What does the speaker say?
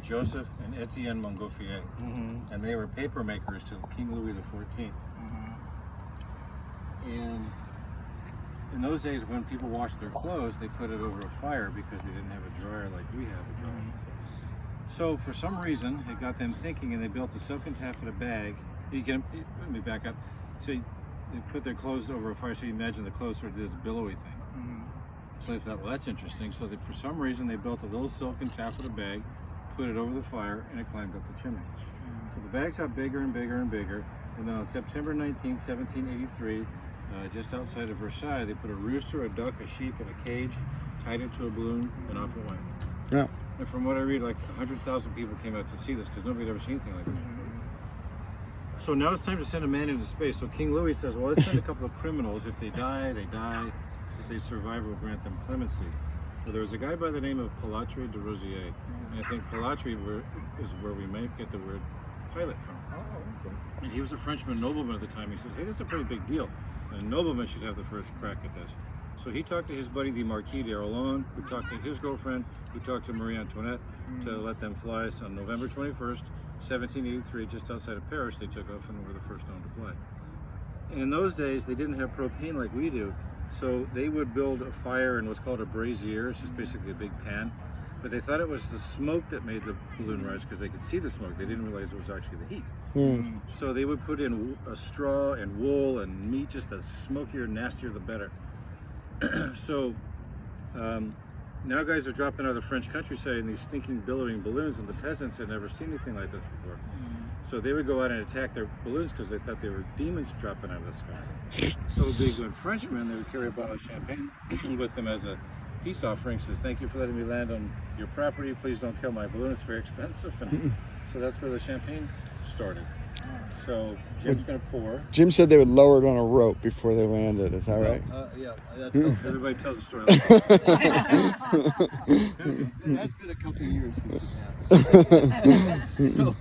Joseph and Etienne Montgolfier, and they were paper makers to King Louis XIV. And in those days, when people washed their clothes, they put it over a fire because they didn't have a dryer like we have a dryer. So for some reason, it got them thinking, and they built a silk and taffeta bag. Let me back up. So they put their clothes over a fire, so you imagine the clothes sort of did this billowy thing. So they thought, well, that's interesting. So for some reason, they built a little silk and taffeta bag, put it over the fire, and it climbed up the chimney. So the bags got bigger and bigger and bigger. And then on September 19, 1783, just outside of Versailles, they put a rooster, a duck, a sheep in a cage, tied it to a balloon, and off it went. Yeah. And from what I read, like 100,000 people came out to see this because nobody had ever seen anything like this before. So now it's time to send a man into space. So King Louis says, well, let's send a couple of criminals. If they die, they die. If they survive, we'll grant them clemency. Well, there was a guy by the name of Pilatre de Rosier. And I think Pilatre is where we might get the word pilot from. And he was a Frenchman nobleman at the time. He says, hey, this is a pretty big deal. And a nobleman should have the first crack at this. So he talked to his buddy, the Marquis d'Arlon, who talked to his girlfriend, who talked to Marie Antoinette to let them fly. So on November 21st, 1783, just outside of Paris, they took off and were the first known to fly. And in those days, they didn't have propane like we do. So they would build a fire in what's called a brazier. It's just basically a big pan. But they thought it was the smoke that made the balloon rise because they could see the smoke. They didn't realize it was actually the heat. So they would put in a straw and wool and meat, just the smokier, nastier, the better. So now guys are dropping out of the French countryside in these stinking, billowing balloons, and the peasants had never seen anything like this before. So they would go out and attack their balloons because they thought they were demons dropping out of the sky. So being good Frenchmen, they would carry a bottle of champagne with them as a peace offering. Says, thank you for letting me land on your property. Please don't kill my balloon. It's very expensive. And so that's where the champagne started. So Jim's going to pour. Jim said they would lower it on a rope before they landed. Is that right? Yeah, that's Everybody tells a story like that. it has been a couple of years since it happened. So